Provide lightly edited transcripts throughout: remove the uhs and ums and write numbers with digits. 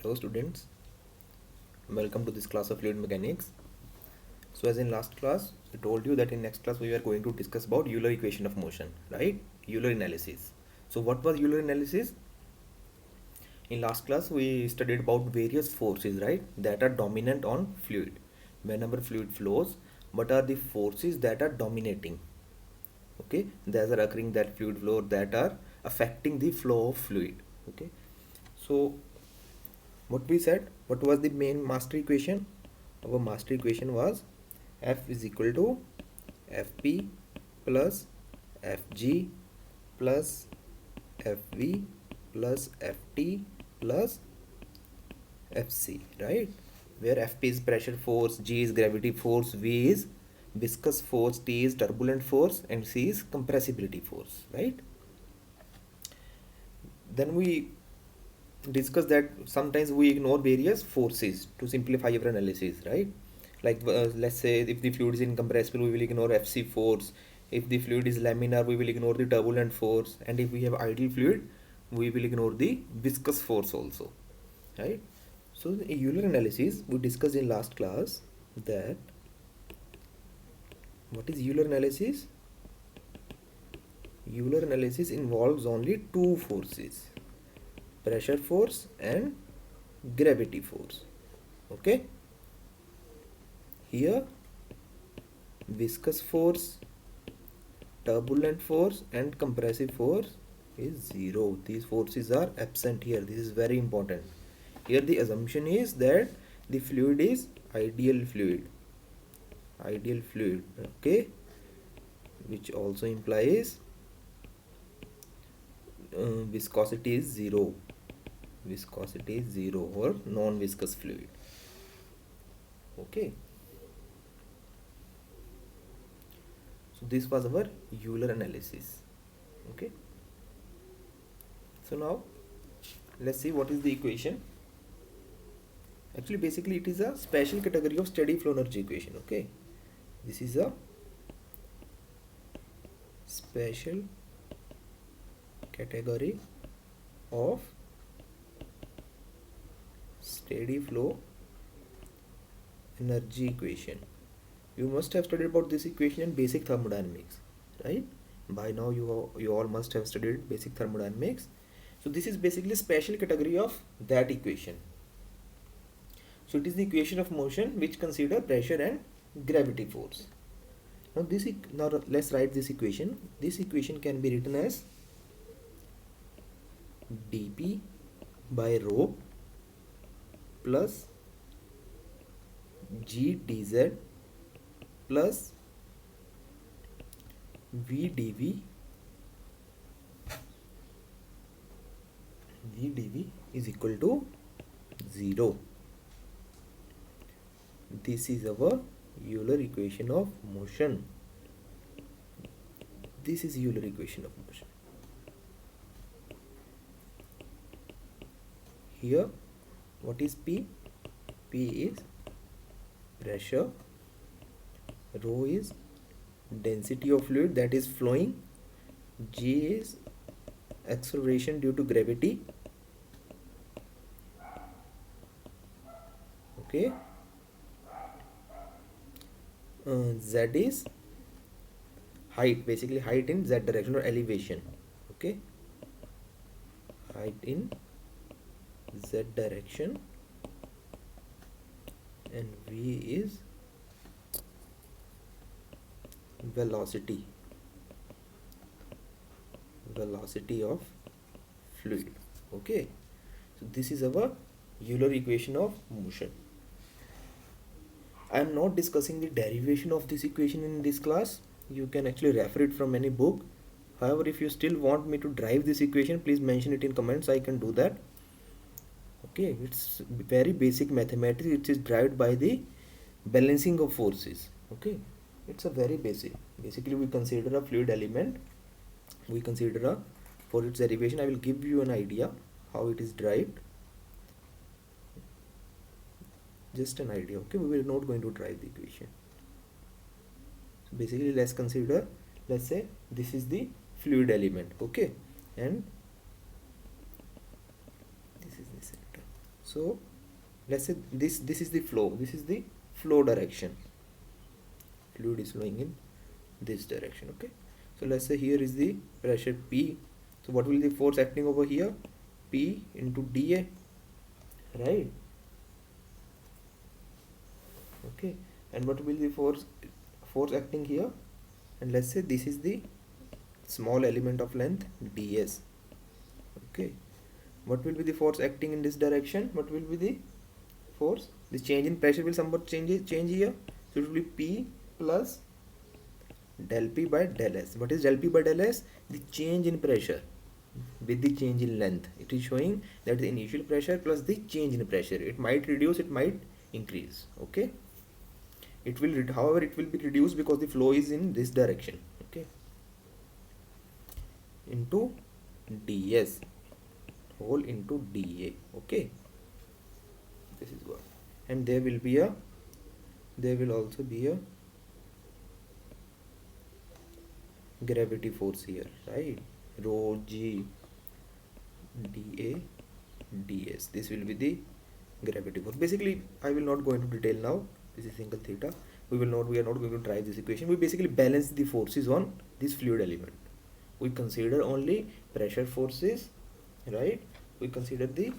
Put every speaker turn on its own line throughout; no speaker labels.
Hello students, welcome to this class of fluid mechanics. So as in last class, I told you that in next class we are going to discuss about Euler equation of motion, right? Euler analysis. So what was Euler analysis? In last class we studied about various forces, right, that are dominant on fluid. Whenever fluid flows, what are the forces that are dominating? Okay, that are occurring that fluid flow that are affecting the flow of fluid. Okay, so what we said, what was the main master equation? Our master equation was F is equal to Fp plus Fg plus Fv plus Ft plus Fc, right? Where Fp is pressure force, G is gravity force, V is viscous force, T is turbulent force, and C is compressibility force, right? Then we discuss that sometimes we ignore various forces to simplify our analysis, right? Like let's say if the fluid is incompressible, we will ignore Fc force. If the fluid is laminar, we will ignore the turbulent force, and if we have ideal fluid, we will ignore the viscous force also, right? So in Euler analysis, we discussed in last class that what is Euler analysis? Euler analysis involves only two forces, pressure force and gravity force. Okay, here viscous force, turbulent force and compressive force is zero. These forces are absent here. This is very important. Here the assumption is that the fluid is ideal fluid, okay, which also implies viscosity is zero, or non-viscous fluid. Okay, so this was our Euler analysis. Okay, so now let's see what is the equation. Actually basically it is a special category of steady flow energy equation. Okay, this is a special category of steady flow energy equation. You must have studied about this equation in basic thermodynamics, right? By now you all must have studied basic thermodynamics. So this is basically a special category of that equation. So it is the equation of motion which consider pressure and gravity force. Now let's write this equation. This equation can be written as dP by rho plus G dz plus V dV is equal to 0. This is our Euler equation of motion. This is Euler equation of motion. Here what is P? P is pressure, rho is density of fluid that is flowing, G is acceleration due to gravity, okay, Z is height, basically height in Z direction or elevation, okay, height in Z direction, and V is velocity of fluid. Okay, so this is our Euler equation of motion. I am not discussing the derivation of this equation in this class. You can actually refer it from any book. However, if you still want me to drive this equation, please mention it in comments. I can do that. Okay, it's very basic mathematics. It is derived by the balancing of forces. Okay, it's a very basic. Basically we consider a fluid element, for its derivation I will give you an idea how it is derived, just an idea. Okay, we will not going to drive the equation. So basically let's say this is the fluid element, okay, and this is the center. So let's say this is the flow, this is the flow direction, fluid is flowing in this direction. Okay, so let's say here is the pressure P. So what will the force acting over here? P into dA, right? Okay, and what will the force acting here? And let's say this is the small element of length ds. Okay, what will be the force acting in this direction? What will be the force? The change in pressure will somewhat change here, so it will be P plus del P by del S. What is del P by del S? The change in pressure with the change in length. It is showing that the initial pressure plus the change in pressure, it might reduce, it might increase. Okay, it will however it will be reduced because the flow is in this direction. Okay, into ds whole into dA. Okay, this is what, and there will also be a gravity force here, right? Rho G dA ds. This will be the gravity force. Basically, I will not go into detail now. This is single theta. We are not going to try this equation. We basically balance the forces on this fluid element. We consider only pressure forces, right? We consider the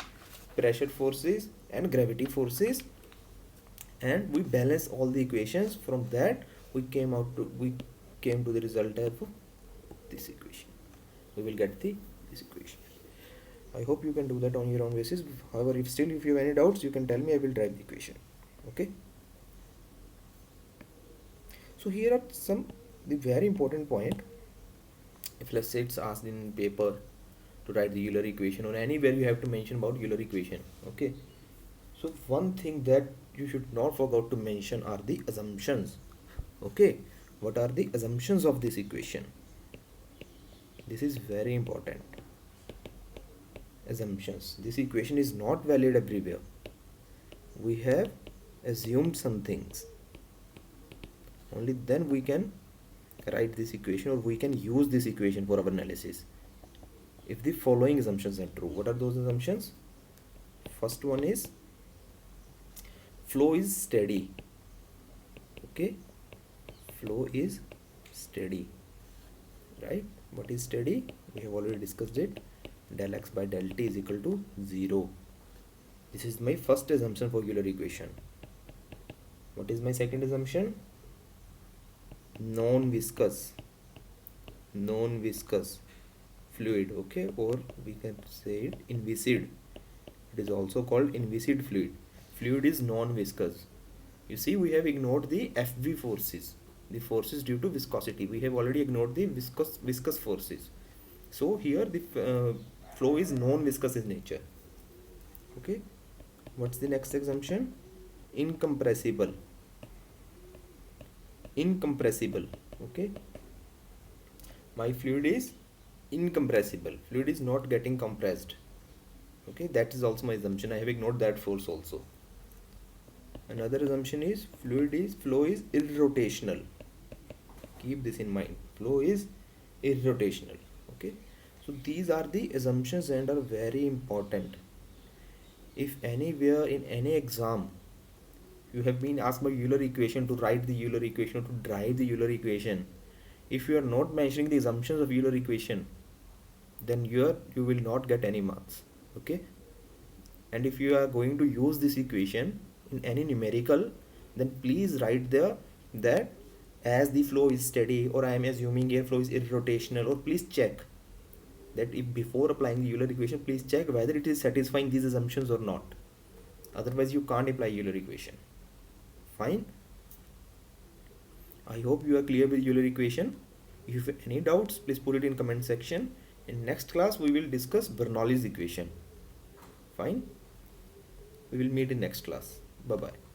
pressure forces and gravity forces, and we balance all the equations. From that we came to the result of this equation. We will get this equation. I hope you can do that on your own basis. However, if you have any doubts, you can tell me. I will drive the equation. Okay, so here are the very important point. If let's say it's asked in paper to write the Euler equation, or anywhere you have to mention about Euler equation. Okay, so one thing that you should not forget to mention are the assumptions. Okay, what are the assumptions of this equation? This is very important. Assumptions. This equation is not valid everywhere. We have assumed some things. Only then we can write this equation, or we can use this equation for our analysis, if the following assumptions are true. What are those assumptions? First one is flow is steady. Okay, flow is steady, right? What is steady? We have already discussed it. Del x by del t is equal to 0. This is my first assumption for Euler equation. What is my second assumption? Non-viscous fluid. Okay, or we can say it inviscid. It is also called inviscid fluid. Fluid is non-viscous. You see, we have ignored the FV forces, the forces due to viscosity. We have already ignored the viscous forces. So here the flow is non-viscous in nature. Okay, what's the next assumption? Incompressible. Okay, my fluid is incompressible. Fluid is not getting compressed. Okay, that is also my assumption. I have ignored that force also. Another assumption is flow is irrotational. Keep this in mind. Flow is irrotational. Okay, so these are the assumptions and are very important. If anywhere in any exam you have been asked by Euler equation to write the Euler equation, to drive the Euler equation, if you are not mentioning the assumptions of Euler equation, then you will not get any marks. Okay, and if you are going to use this equation in any numerical, then please write there that as the flow is steady, or I am assuming airflow is irrotational, or please check that if before applying the Euler equation, please check whether it is satisfying these assumptions or not. Otherwise you can't apply Euler equation. Fine. I hope you are clear with Euler equation. If you have any doubts, please put it in comment section. In next class we will discuss Bernoulli's equation. Fine. We will meet in next class. Bye bye.